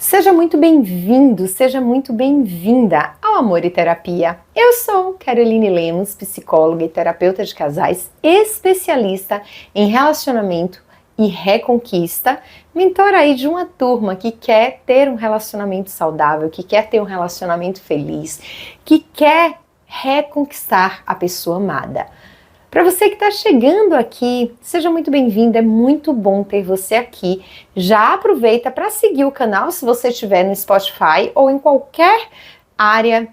Seja muito bem-vindo, seja muito bem-vinda ao Amor e Terapia. Eu sou Caroline Lemos, psicóloga e terapeuta de casais, especialista em relacionamento e reconquista, mentora aí de uma turma que quer ter um relacionamento saudável, que quer ter um relacionamento feliz, que quer reconquistar a pessoa amada. Para você que está chegando aqui, seja muito bem-vindo, é muito bom ter você aqui. Já aproveita para seguir o canal se você estiver no Spotify ou em qualquer área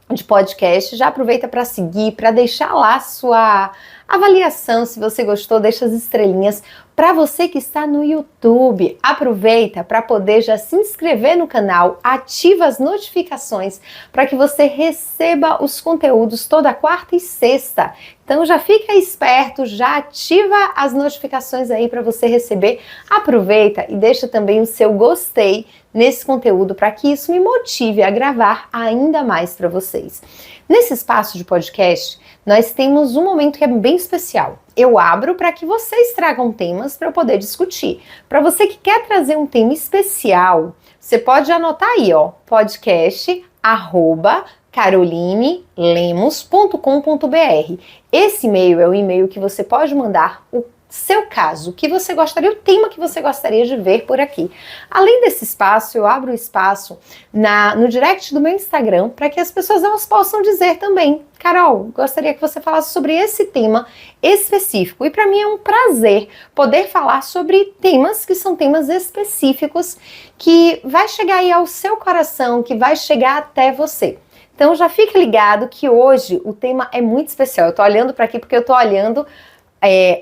de podcast, já aproveita para seguir, para deixar lá sua avaliação, se você gostou, deixa as estrelinhas. Para você que está no YouTube, aproveita para poder já se inscrever no canal, ativa as notificações para que você receba os conteúdos toda quarta e sexta. Então já fica esperto, já ativa as notificações aí para você receber. Aproveita e deixa também o seu gostei nesse conteúdo para que isso me motive a gravar ainda mais para vocês. Nesse espaço de podcast, nós temos um momento que é bem especial. Eu abro para que vocês tragam temas para eu poder discutir. Para você que quer trazer um tema especial, você pode anotar aí, ó, podcast@carolinelemos.com.br. Esse e-mail é o e-mail que você pode mandar o seu caso, o que você gostaria, o tema que você gostaria de ver por aqui. Além desse espaço, eu abro o espaço no direct do meu Instagram para que as pessoas elas possam dizer também: Carol, gostaria que você falasse sobre esse tema específico. E para mim é um prazer poder falar sobre temas que são temas específicos que vai chegar aí ao seu coração, que vai chegar até você. Então já fica ligado que hoje o tema é muito especial. Eu tô olhando para aqui porque eu tô olhando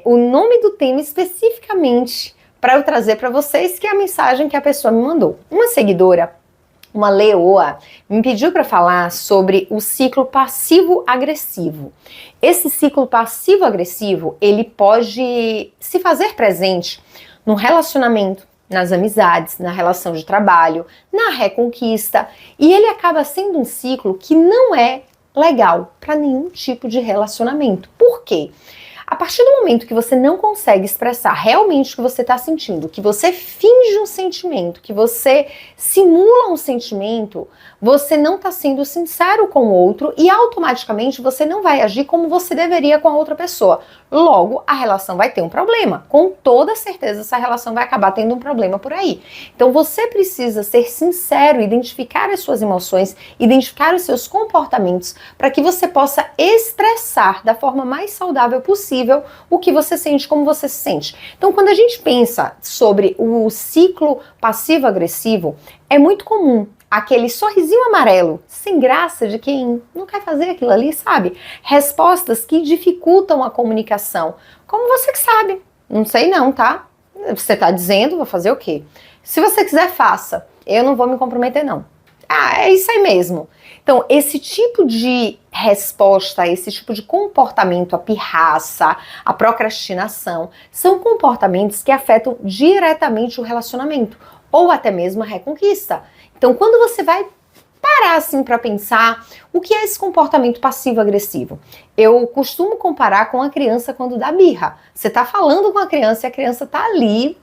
o nome do tema especificamente para eu trazer para vocês, que é a mensagem que a pessoa me mandou. Uma seguidora, uma leoa, me pediu para falar sobre o ciclo passivo-agressivo. Esse ciclo passivo-agressivo, ele pode se fazer presente no relacionamento, nas amizades, na relação de trabalho, na reconquista, e ele acaba sendo um ciclo que não é legal para nenhum tipo de relacionamento. Por quê? A partir do momento que você não consegue expressar realmente o que você está sentindo, que você finge um sentimento, que você simula um sentimento, você não está sendo sincero com o outro e automaticamente você não vai agir como você deveria com a outra pessoa. Logo, a relação vai ter um problema. Com toda certeza, essa relação vai acabar tendo um problema por aí. Então, você precisa ser sincero, identificar as suas emoções, identificar os seus comportamentos para que você possa expressar da forma mais saudável possível o que você sente, como você se sente. Então, quando a gente pensa sobre o ciclo passivo-agressivo, é muito comum aquele sorrisinho amarelo, sem graça de quem não quer fazer aquilo ali, sabe? Respostas que dificultam a comunicação. Como você que sabe? Não sei não, tá? Você tá dizendo, vou fazer o quê? Se você quiser, faça. Eu não vou me comprometer, não. Ah, é isso aí mesmo. Então, esse tipo de resposta, esse tipo de comportamento, a pirraça, a procrastinação, são comportamentos que afetam diretamente o relacionamento, ou até mesmo a reconquista. Então, quando você vai parar assim para pensar o que é esse comportamento passivo-agressivo, eu costumo comparar com a criança quando dá birra. Você tá falando com a criança e a criança tá ali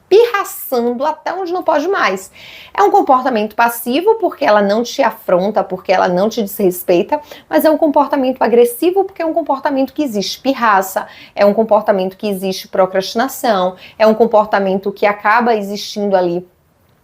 pirraçando até onde não pode mais. É um comportamento passivo porque ela não te afronta, porque ela não te desrespeita, mas é um comportamento agressivo porque é um comportamento que existe pirraça, é um comportamento que existe procrastinação, é um comportamento que acaba existindo ali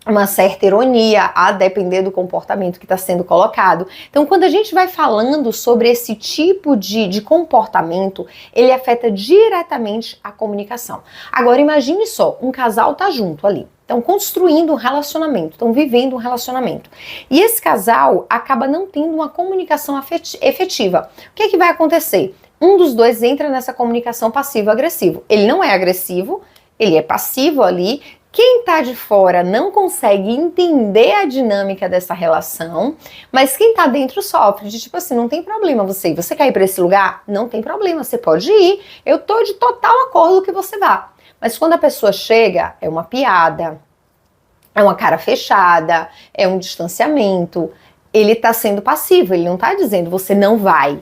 uma certa ironia, a depender do comportamento que está sendo colocado. Então, quando a gente vai falando sobre esse tipo de comportamento, ele afeta diretamente a comunicação. Agora, imagine só, um casal tá junto ali, estão construindo um relacionamento, estão vivendo um relacionamento. E esse casal acaba não tendo uma comunicação efetiva. O que é que vai acontecer? Um dos dois entra nessa comunicação passivo-agressivo. Ele não é agressivo, ele é passivo ali. Quem tá de fora não consegue entender a dinâmica dessa relação, mas quem tá dentro sofre, de tipo assim, não tem problema você quer ir para esse lugar? Não tem problema, você pode ir, eu tô de total acordo que você vá. Mas quando a pessoa chega, é uma piada, é uma cara fechada, é um distanciamento, ele tá sendo passivo, ele não tá dizendo você não vai.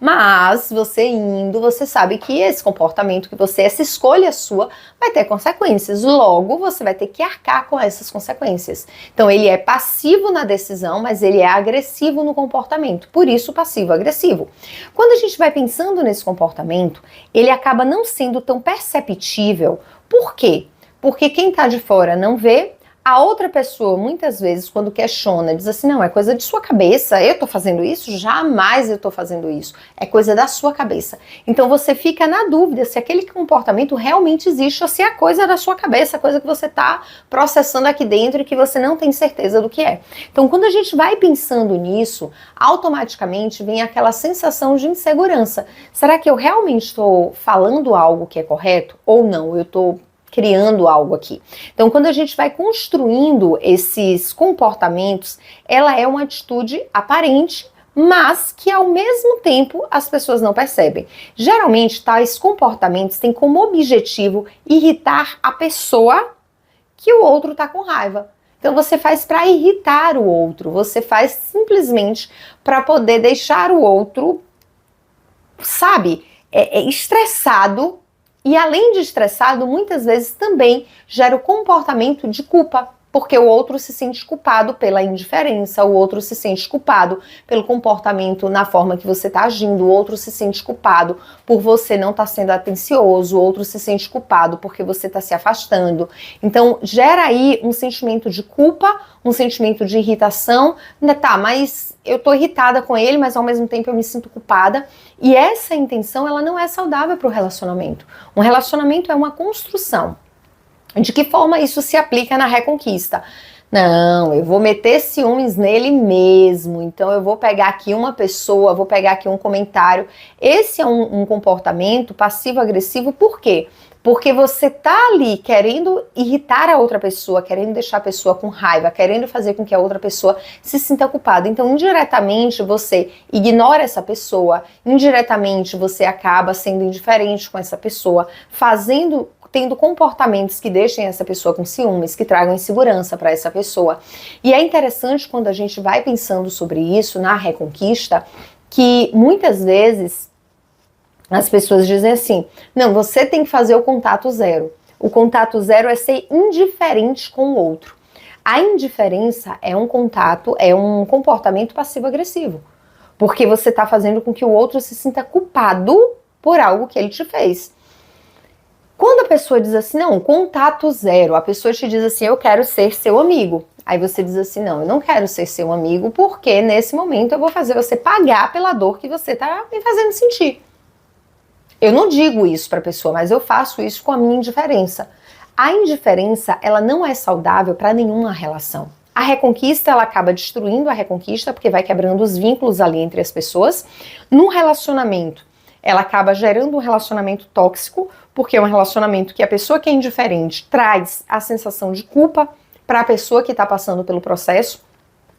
Mas você indo, você sabe que esse comportamento que você, essa escolha sua, vai ter consequências. Logo, você vai ter que arcar com essas consequências. Então, ele é passivo na decisão, mas ele é agressivo no comportamento. Por isso, passivo-agressivo. Quando a gente vai pensando nesse comportamento, ele acaba não sendo tão perceptível. Por quê? Porque quem está de fora não vê. A outra pessoa, muitas vezes, quando questiona, diz assim, não, é coisa de sua cabeça, eu tô fazendo isso? Jamais eu tô fazendo isso. É coisa da sua cabeça. Então você fica na dúvida se aquele comportamento realmente existe ou se é coisa da sua cabeça, coisa que você tá processando aqui dentro e que você não tem certeza do que é. Então quando a gente vai pensando nisso, automaticamente vem aquela sensação de insegurança. Será que eu realmente estou falando algo que é correto ou não? Eu tô criando algo aqui. Então, quando a gente vai construindo esses comportamentos, ela é uma atitude aparente, mas que ao mesmo tempo as pessoas não percebem. Geralmente, tais comportamentos têm como objetivo irritar a pessoa que o outro está com raiva. Então você faz para irritar o outro, você faz simplesmente para poder deixar o outro, sabe, estressado. E além de estressado, muitas vezes também gera o comportamento de culpa, porque o outro se sente culpado pela indiferença, o outro se sente culpado pelo comportamento na forma que você está agindo, o outro se sente culpado por você não estar sendo atencioso, o outro se sente culpado porque você está se afastando. Então gera aí um sentimento de culpa, um sentimento de irritação, tá, mas eu tô irritada com ele, mas ao mesmo tempo eu me sinto culpada. E essa intenção, ela não é saudável para o relacionamento. Um relacionamento é uma construção. De que forma isso se aplica na reconquista? Não, eu vou meter ciúmes nele mesmo, então eu vou pegar aqui uma pessoa, vou pegar aqui um comentário. Esse é um comportamento passivo-agressivo, por quê? Porque você tá ali querendo irritar a outra pessoa, querendo deixar a pessoa com raiva, querendo fazer com que a outra pessoa se sinta culpada. Então, indiretamente, você ignora essa pessoa, indiretamente você acaba sendo indiferente com essa pessoa, tendo comportamentos que deixem essa pessoa com ciúmes, que tragam insegurança para essa pessoa. E é interessante quando a gente vai pensando sobre isso na reconquista, que muitas vezes as pessoas dizem assim, não, você tem que fazer o contato zero. O contato zero é ser indiferente com o outro. A indiferença é um comportamento passivo-agressivo, porque você está fazendo com que o outro se sinta culpado por algo que ele te fez. Quando a pessoa diz assim, não, contato zero, a pessoa te diz assim, eu quero ser seu amigo. Aí você diz assim, não, eu não quero ser seu amigo porque nesse momento eu vou fazer você pagar pela dor que você está me fazendo sentir. Eu não digo isso para a pessoa, mas eu faço isso com a minha indiferença. A indiferença, ela não é saudável para nenhuma relação. A reconquista, ela acaba destruindo a reconquista porque vai quebrando os vínculos ali entre as pessoas. Num relacionamento, ela acaba gerando um relacionamento tóxico, porque é um relacionamento que a pessoa que é indiferente traz a sensação de culpa para a pessoa que está passando pelo processo.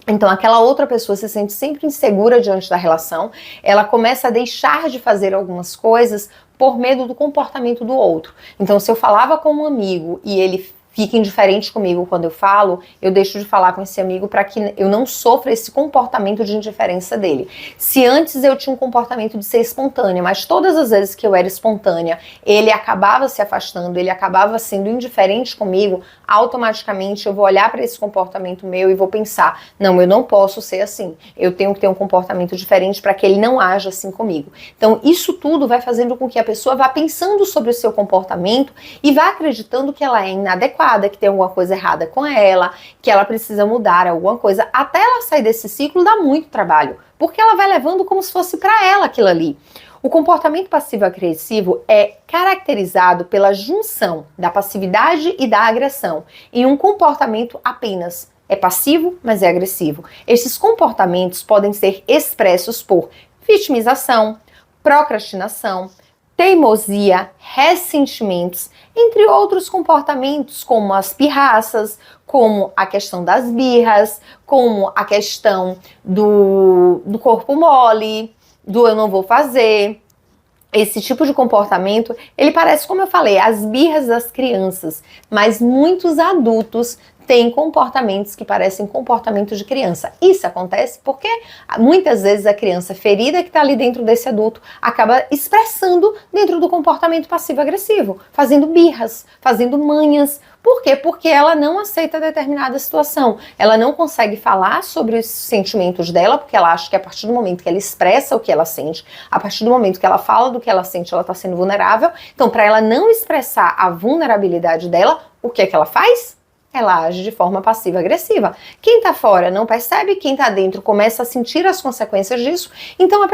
Então aquela outra pessoa se sente sempre insegura diante da relação, ela começa a deixar de fazer algumas coisas por medo do comportamento do outro. Então se eu falava com um amigo e ele fica indiferente comigo quando eu falo, eu deixo de falar com esse amigo para que eu não sofra esse comportamento de indiferença dele. Se antes eu tinha um comportamento de ser espontânea, mas todas as vezes que eu era espontânea, ele acabava se afastando, ele acabava sendo indiferente comigo, automaticamente eu vou olhar para esse comportamento meu e vou pensar, não, eu não posso ser assim, eu tenho que ter um comportamento diferente para que ele não haja assim comigo. Então isso tudo vai fazendo com que a pessoa vá pensando sobre o seu comportamento e vá acreditando que ela é inadequada, que tem alguma coisa errada com ela, que ela precisa mudar alguma coisa. Até ela sair desse ciclo dá muito trabalho, porque ela vai levando como se fosse para ela aquilo ali. O comportamento passivo-agressivo é caracterizado pela junção da passividade e da agressão em um comportamento apenas. É passivo, mas é agressivo. Esses comportamentos podem ser expressos por vitimização, procrastinação, teimosia, ressentimentos, entre outros comportamentos, como as pirraças, como a questão das birras, como a questão do corpo mole, do eu não vou fazer. Esse tipo de comportamento, ele parece, como eu falei, as birras das crianças, mas muitos adultos tem comportamentos que parecem comportamentos de criança. Isso acontece porque muitas vezes a criança ferida que está ali dentro desse adulto acaba expressando dentro do comportamento passivo-agressivo, fazendo birras, fazendo manhas. Por quê? Porque ela não aceita determinada situação. Ela não consegue falar sobre os sentimentos dela, porque ela acha que a partir do momento que ela expressa o que ela sente, a partir do momento que ela fala do que ela sente, ela está sendo vulnerável. Então, para ela não expressar a vulnerabilidade dela, o que é que ela faz? Ela age de forma passiva-agressiva. Quem tá fora não percebe, quem tá dentro começa a sentir as consequências disso, então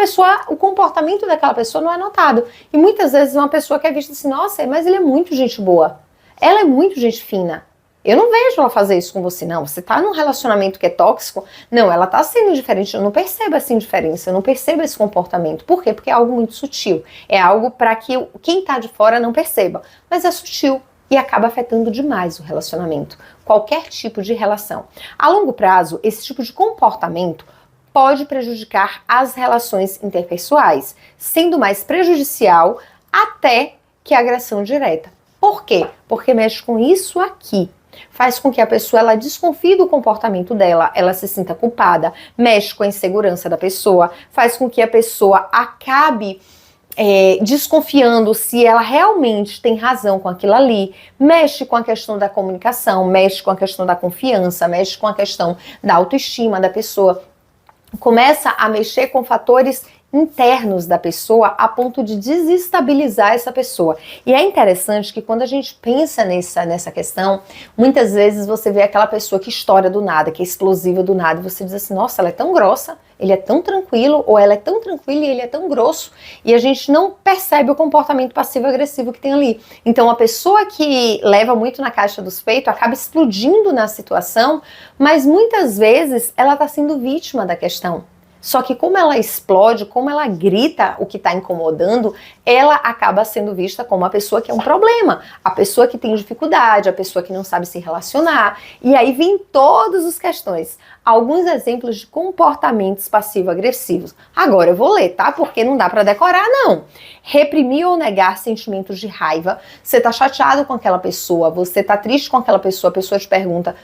o comportamento daquela pessoa não é notado. E muitas vezes uma pessoa que é vista assim, nossa, mas ele é muito gente boa, ela é muito gente fina. Eu não vejo ela fazer isso com você, não. Você tá num relacionamento que é tóxico, não, ela tá sendo indiferente, eu não percebo essa indiferença, eu não percebo esse comportamento. Por quê? Porque é algo muito sutil, é algo para que quem tá de fora não perceba, mas é sutil. E acaba afetando demais o relacionamento, qualquer tipo de relação. A longo prazo, esse tipo de comportamento pode prejudicar as relações interpessoais, sendo mais prejudicial até que a agressão direta. Por quê? Porque mexe com isso aqui. Faz com que a pessoa ela desconfie do comportamento dela, ela se sinta culpada, mexe com a insegurança da pessoa, faz com que a pessoa acabe desconfiando se ela realmente tem razão com aquilo ali, mexe com a questão da comunicação, mexe com a questão da confiança, mexe com a questão da autoestima da pessoa, começa a mexer com fatores internos da pessoa a ponto de desestabilizar essa pessoa. E é interessante que quando a gente pensa nessa questão, muitas vezes você vê aquela pessoa que estoura do nada, que é explosiva do nada, e você diz assim, nossa, ela é tão grossa, ele é tão tranquilo, ou ela é tão tranquila e ele é tão grosso, e a gente não percebe o comportamento passivo-agressivo que tem ali. Então a pessoa que leva muito na caixa dos peitos acaba explodindo na situação, mas muitas vezes ela está sendo vítima da questão. Só que como ela explode, como ela grita o que está incomodando, ela acaba sendo vista como a pessoa que é um problema, a pessoa que tem dificuldade, a pessoa que não sabe se relacionar. E aí vem todas as questões. Alguns exemplos de comportamentos passivo-agressivos. Agora eu vou ler, tá? Porque não dá para decorar, não. Reprimir ou negar sentimentos de raiva. Você tá chateado com aquela pessoa, você tá triste com aquela pessoa, a pessoa te pergunta,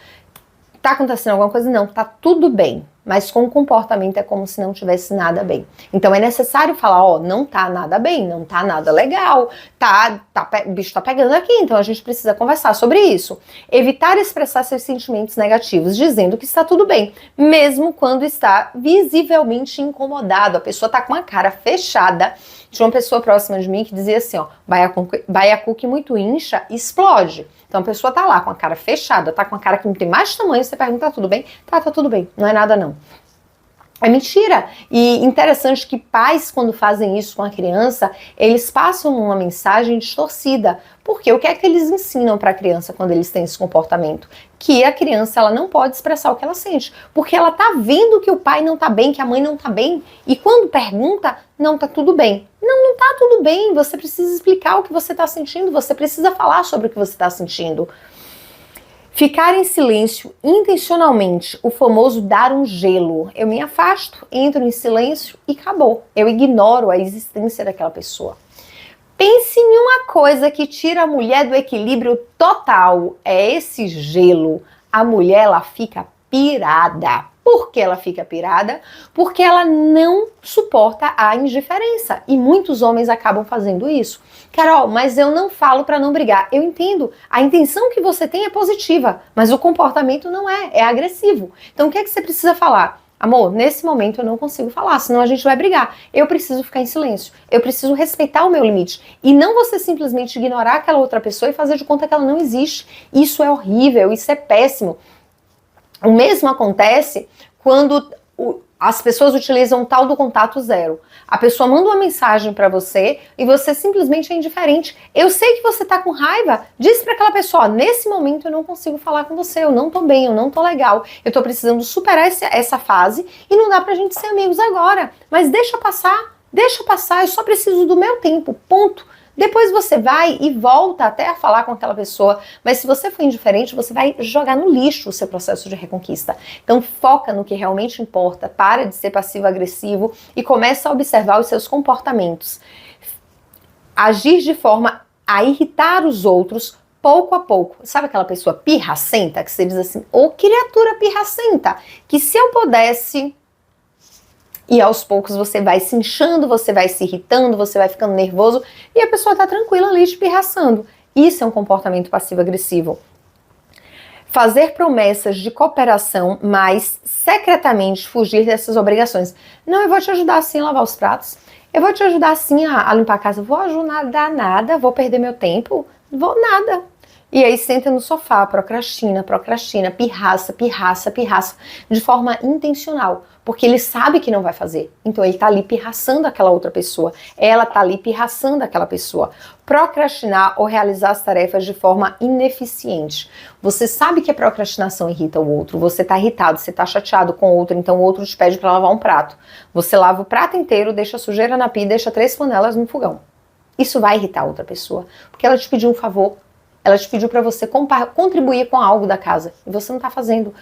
tá acontecendo alguma coisa? Não, tá tudo bem. Mas com o comportamento é como se não tivesse nada bem. Então é necessário falar, ó, não tá nada bem, não tá nada legal, o bicho tá pegando aqui, então a gente precisa conversar sobre isso. Evitar expressar seus sentimentos negativos, dizendo que está tudo bem, mesmo quando está visivelmente incomodado. A pessoa tá com a cara fechada. Tinha uma pessoa próxima de mim que dizia assim, ó, baiacu que muito incha, explode. Então a pessoa tá lá com a cara fechada, tá com a cara que não tem mais tamanho, você pergunta, tá tudo bem? Tá tudo bem, não é nada não. É mentira. E interessante que pais, quando fazem isso com a criança, eles passam uma mensagem distorcida. Porque o que é que eles ensinam para a criança quando eles têm esse comportamento? Que a criança ela não pode expressar o que ela sente. Porque ela tá vendo que o pai não tá bem, que a mãe não tá bem. E quando pergunta, não tá tudo bem. Não tá tudo bem. Você precisa explicar o que você tá sentindo. Você precisa falar sobre o que você tá sentindo. Ficar em silêncio intencionalmente, o famoso dar um gelo. Eu me afasto, entro em silêncio e acabou. Eu ignoro a existência daquela pessoa. Pense em uma coisa que tira a mulher do equilíbrio total. É esse gelo. A mulher, ela fica pirada. Por que ela fica pirada? Porque ela não suporta a indiferença. E muitos homens acabam fazendo isso. Carol, mas eu não falo para não brigar. Eu entendo. A intenção que você tem é positiva, mas o comportamento não é agressivo. Então o que é que você precisa falar? Amor, nesse momento eu não consigo falar, senão a gente vai brigar. Eu preciso ficar em silêncio. Eu preciso respeitar o meu limite. E não você simplesmente ignorar aquela outra pessoa e fazer de conta que ela não existe. Isso é horrível, isso é péssimo. O mesmo acontece quando as pessoas utilizam o tal do contato zero. A pessoa manda uma mensagem para você e você simplesmente é indiferente. Eu sei que você tá com raiva. Diz para aquela pessoa, nesse momento eu não consigo falar com você, eu não tô bem, eu não tô legal. Eu tô precisando superar essa fase e não dá pra gente ser amigos agora. Mas deixa passar, eu só preciso do meu tempo, ponto. Depois você vai e volta até a falar com aquela pessoa, mas se você for indiferente, você vai jogar no lixo o seu processo de reconquista. Então foca no que realmente importa, para de ser passivo-agressivo e começa a observar os seus comportamentos. Agir de forma a irritar os outros pouco a pouco. Sabe aquela pessoa pirracenta que você diz assim, ô criatura pirracenta, que se eu pudesse... E aos poucos você vai se inchando, você vai se irritando, você vai ficando nervoso e a pessoa tá tranquila ali te pirraçando. Isso é um comportamento passivo-agressivo. Fazer promessas de cooperação, mas secretamente fugir dessas obrigações. Não, eu vou te ajudar assim a lavar os pratos. Eu vou te ajudar assim a limpar a casa. Vou ajudar nada, vou perder meu tempo. Vou nada. E aí senta no sofá, procrastina, pirraça, de forma intencional. Porque ele sabe que não vai fazer. Então ele tá ali pirraçando aquela outra pessoa. Ela tá ali pirraçando aquela pessoa. Procrastinar ou realizar as tarefas de forma ineficiente. Você sabe que a procrastinação irrita o outro. Você tá irritado, você tá chateado com o outro, então o outro te pede para lavar um prato. Você lava o prato inteiro, deixa a sujeira na pia e deixa 3 panelas no fogão. Isso vai irritar a outra pessoa. Porque ela te pediu um favor. Ela te pediu para você contribuir com algo da casa. E você não tá fazendo.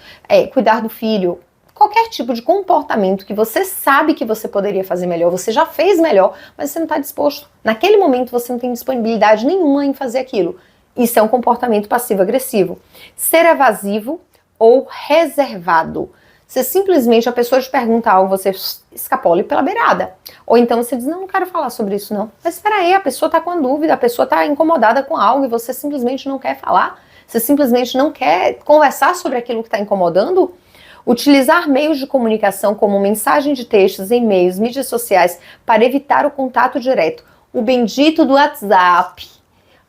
Cuidar do filho. Qualquer tipo de comportamento que você sabe que você poderia fazer melhor, você já fez melhor, mas você não está disposto. Naquele momento você não tem disponibilidade nenhuma em fazer aquilo. Isso é um comportamento passivo-agressivo. Ser evasivo ou reservado. Você simplesmente, a pessoa te pergunta algo, você escapole pela beirada. Ou então você diz, não quero falar sobre isso não. Mas espera aí, a pessoa está com dúvida, a pessoa está incomodada com algo e você simplesmente não quer falar. Você simplesmente não quer conversar sobre aquilo que está incomodando. Utilizar meios de comunicação como mensagem de textos, e-mails, mídias sociais para evitar o contato direto. O bendito do WhatsApp.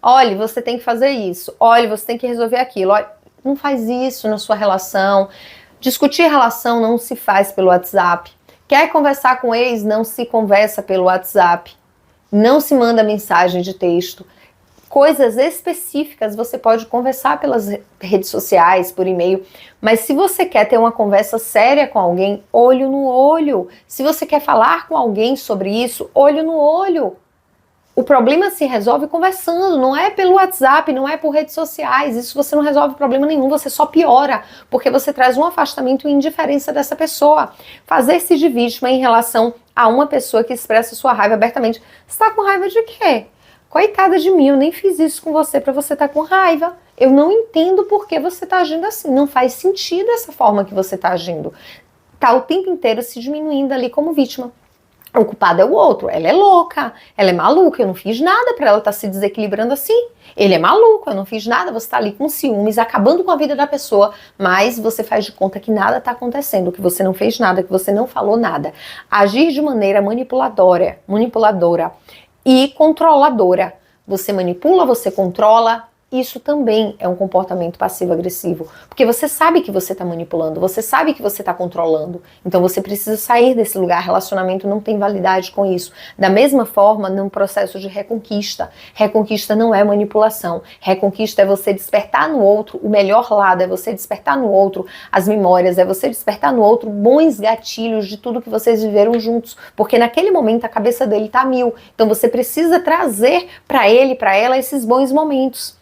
Olha, você tem que fazer isso. Olha, você tem que resolver aquilo. Olha, não faz isso na sua relação. Discutir relação não se faz pelo WhatsApp. Quer conversar com ex? Não se conversa pelo WhatsApp. Não se manda mensagem de texto. Coisas específicas você pode conversar pelas redes sociais, por e-mail, mas se você quer ter uma conversa séria com alguém, olho no olho. Se você quer falar com alguém sobre isso, olho no olho. O problema se resolve conversando, não é pelo WhatsApp, não é por redes sociais. Isso você não resolve problema nenhum, você só piora, porque você traz um afastamento e indiferença dessa pessoa. Fazer-se de vítima em relação a uma pessoa que expressa sua raiva abertamente. Você está com raiva de quê? Coitada de mim, eu nem fiz isso com você para você estar com raiva. Eu não entendo por que você está agindo assim. Não faz sentido essa forma que você está agindo. Tá o tempo inteiro se diminuindo ali como vítima. O culpado é o outro. Ela é louca, ela é maluca, eu não fiz nada para ela estar se desequilibrando assim. Ele é maluco, eu não fiz nada, você está ali com ciúmes, acabando com a vida da pessoa, mas você faz de conta que nada está acontecendo, que você não fez nada, que você não falou nada. Agir de maneira manipuladora e controladora. Você manipula, você controla. Isso também é um comportamento passivo-agressivo, porque você sabe que você está manipulando, você sabe que você está controlando, então você precisa sair desse lugar. Relacionamento não tem validade com isso. Da mesma forma, num processo de reconquista não é manipulação, reconquista é você despertar no outro o melhor lado, é você despertar no outro as memórias, é você despertar no outro bons gatilhos de tudo que vocês viveram juntos, porque naquele momento a cabeça dele está a mil, então você precisa trazer para ele, para ela, esses bons momentos.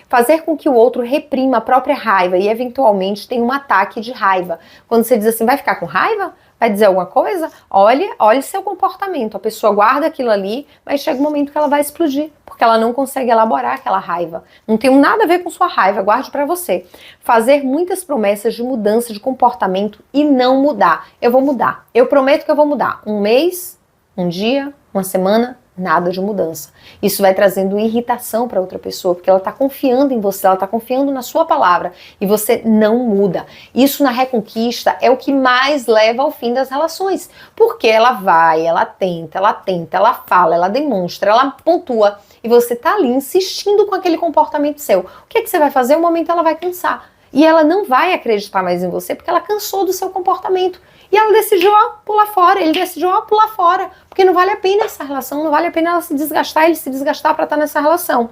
Fazer com que o outro reprima a própria raiva e eventualmente tenha um ataque de raiva. Quando você diz assim, vai ficar com raiva? Vai dizer alguma coisa? Olha seu comportamento. A pessoa guarda aquilo ali, mas chega um momento que ela vai explodir, porque ela não consegue elaborar aquela raiva. Não tem nada a ver com sua raiva, guarde pra você. Fazer muitas promessas de mudança de comportamento e não mudar. Eu vou mudar. Eu prometo que eu vou mudar. Um mês, um dia, uma semana, nada de mudança. Isso vai trazendo irritação para outra pessoa, porque ela está confiando em você, ela está confiando na sua palavra e você não muda. Isso na reconquista é o que mais leva ao fim das relações, porque ela vai, ela tenta, ela fala, ela demonstra, ela pontua e você tá ali insistindo com aquele comportamento seu. O que você vai fazer? Um momento ela vai cansar e ela não vai acreditar mais em você porque ela cansou do seu comportamento. E ela decidiu pular fora, ele decidiu pular fora, porque não vale a pena essa relação, não vale a pena ela se desgastar, ele se desgastar para estar nessa relação.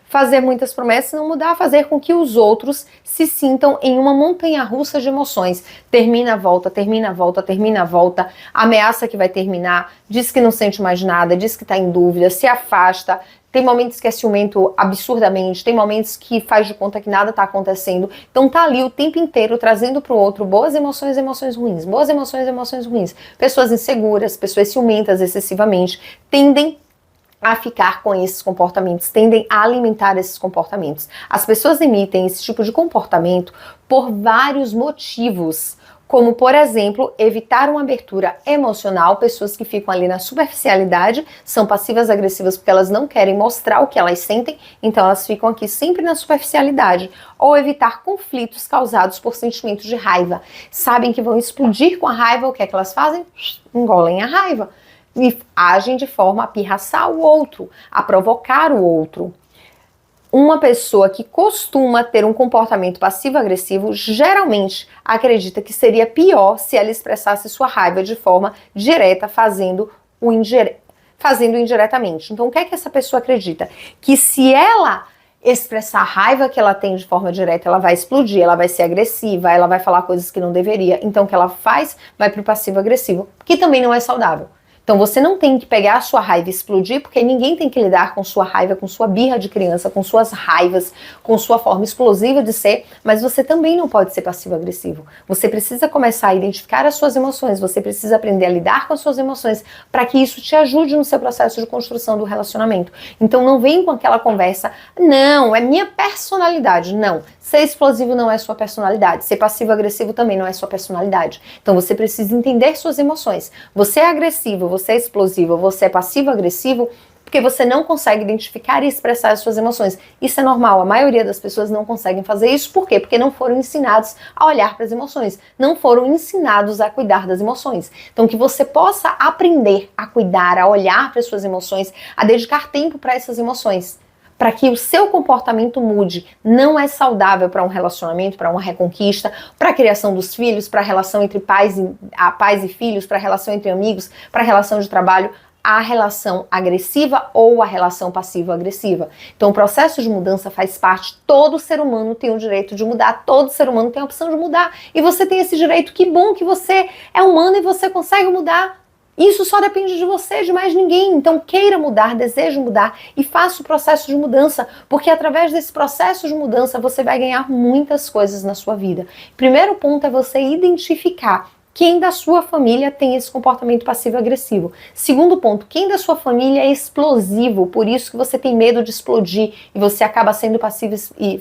Fazer muitas promessas e não mudar, fazer com que os outros se sintam em uma montanha-russa de emoções. Termina, volta, ameaça que vai terminar, diz que não sente mais nada, diz que está em dúvida, se afasta. Tem momentos que é ciumento absurdamente, tem momentos que faz de conta que nada está acontecendo. Então tá ali o tempo inteiro trazendo pro outro boas emoções, emoções ruins. Boas emoções, emoções ruins. Pessoas inseguras, pessoas ciumentas excessivamente, tendem a ficar com esses comportamentos, tendem a alimentar esses comportamentos. As pessoas emitem esse tipo de comportamento por vários motivos, como, por exemplo, evitar uma abertura emocional. Pessoas que ficam ali na superficialidade são passivas agressivas porque elas não querem mostrar o que elas sentem, então elas ficam aqui sempre na superficialidade. Ou evitar conflitos causados por sentimentos de raiva. Sabem que vão explodir com a raiva, o que é que elas fazem? Engolem a raiva e agem de forma a pirraçar o outro, a provocar o outro. Uma pessoa que costuma ter um comportamento passivo-agressivo geralmente acredita que seria pior se ela expressasse sua raiva de forma direta, fazendo indiretamente. Então, o que é que essa pessoa acredita? Que se ela expressar a raiva que ela tem de forma direta, ela vai explodir, ela vai ser agressiva, ela vai falar coisas que não deveria. Então, o que ela faz vai para o passivo-agressivo, que também não é saudável. Então você não tem que pegar a sua raiva e explodir, porque ninguém tem que lidar com sua raiva, com sua birra de criança, com suas raivas, com sua forma explosiva de ser, mas você também não pode ser passivo-agressivo. Você precisa começar a identificar as suas emoções, você precisa aprender a lidar com as suas emoções para que isso te ajude no seu processo de construção do relacionamento. Então não vem com aquela conversa, não, é minha personalidade. Não, ser explosivo não é sua personalidade, ser passivo-agressivo também não é sua personalidade. Então você precisa entender suas emoções. Você é agressivo, você é explosivo, você é passivo-agressivo, porque você não consegue identificar e expressar as suas emoções. Isso é normal, a maioria das pessoas não conseguem fazer isso. Por quê? Porque não foram ensinados a olhar para as emoções, não foram ensinados a cuidar das emoções. Então que você possa aprender a cuidar, a olhar para as suas emoções, a dedicar tempo para essas emoções, para que o seu comportamento mude. Não é saudável para um relacionamento, para uma reconquista, para a criação dos filhos, para a relação entre pais e filhos, para a relação entre amigos, para a relação de trabalho, a relação agressiva ou a relação passivo-agressiva. Então o processo de mudança faz parte, todo ser humano tem o direito de mudar, todo ser humano tem a opção de mudar, e você tem esse direito. Que bom que você é humano e você consegue mudar. Isso só depende de você, de mais ninguém. Então queira mudar, deseje mudar e faça o processo de mudança, porque através desse processo de mudança você vai ganhar muitas coisas na sua vida. Primeiro ponto é você identificar quem da sua família tem esse comportamento passivo-agressivo. Segundo ponto, quem da sua família é explosivo, por isso que você tem medo de explodir e você acaba sendo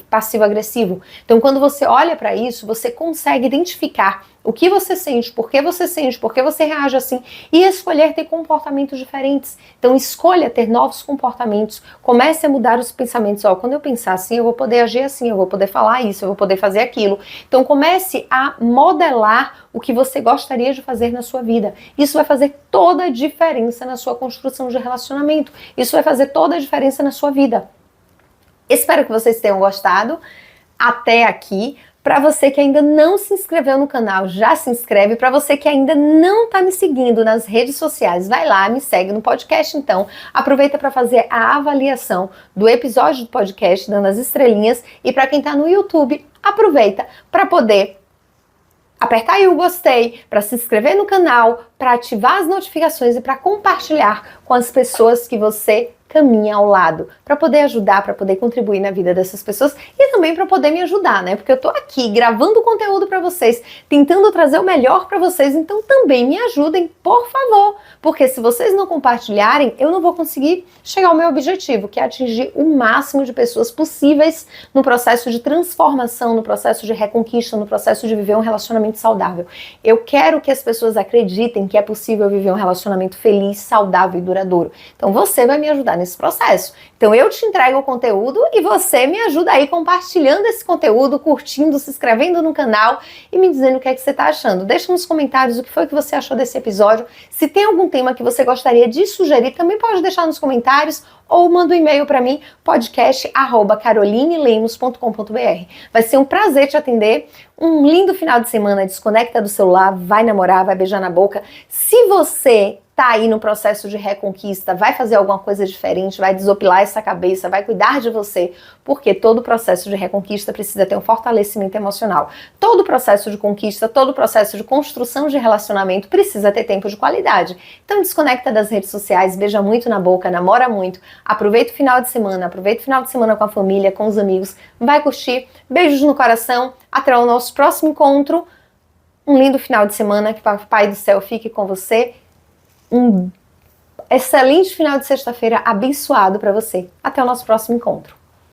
passivo-agressivo. Então quando você olha para isso, você consegue identificar o que você sente, por que você reage assim, e escolher ter comportamentos diferentes. Então escolha ter novos comportamentos, comece a mudar os pensamentos. Quando eu pensar assim, eu vou poder agir assim, eu vou poder falar isso, eu vou poder fazer aquilo. Então comece a modelar o que você gostaria de fazer na sua vida. Isso vai fazer toda a diferença na sua construção de relacionamento. Isso vai fazer toda a diferença na sua vida. Espero que vocês tenham gostado até aqui. Para você que ainda não se inscreveu no canal, já se inscreve. Para você que ainda não está me seguindo nas redes sociais, vai lá, me segue no podcast então. Aproveita para fazer a avaliação do episódio do podcast, dando as estrelinhas. E para quem está no YouTube, aproveita para poder apertar aí o gostei, para se inscrever no canal, para ativar as notificações e para compartilhar com as pessoas que você caminha ao lado, para poder ajudar, para poder contribuir na vida dessas pessoas e também para poder me ajudar, né? Porque eu tô aqui gravando conteúdo para vocês, tentando trazer o melhor para vocês, então também me ajudem, por favor, porque se vocês não compartilharem, eu não vou conseguir chegar ao meu objetivo, que é atingir o máximo de pessoas possíveis no processo de transformação, no processo de reconquista, no processo de viver um relacionamento saudável. Eu quero que as pessoas acreditem que é possível viver um relacionamento feliz, saudável e duradouro. Então você vai me ajudar nesse processo. Então eu te entrego o conteúdo e você me ajuda aí compartilhando esse conteúdo, curtindo, se inscrevendo no canal e me dizendo o que é que você está achando. Deixa nos comentários o que foi que você achou desse episódio. Se tem algum tema que você gostaria de sugerir, também pode deixar nos comentários ou manda um e-mail para mim, podcast@carolinelemos.com.br. Vai ser um prazer te atender. Um lindo final de semana, desconecta do celular, vai namorar, vai beijar na boca. Se você tá aí no processo de reconquista, vai fazer alguma coisa diferente, vai desopilar essa cabeça, vai cuidar de você, porque todo processo de reconquista precisa ter um fortalecimento emocional. Todo processo de conquista, todo processo de construção de relacionamento precisa ter tempo de qualidade. Então desconecta das redes sociais, beija muito na boca, namora muito, aproveita o final de semana com a família, com os amigos, vai curtir, beijos no coração, até o nosso próximo encontro, um lindo final de semana, que o Papai do Céu fique com você. excelente final de sexta-feira abençoado para você. Até o nosso próximo encontro.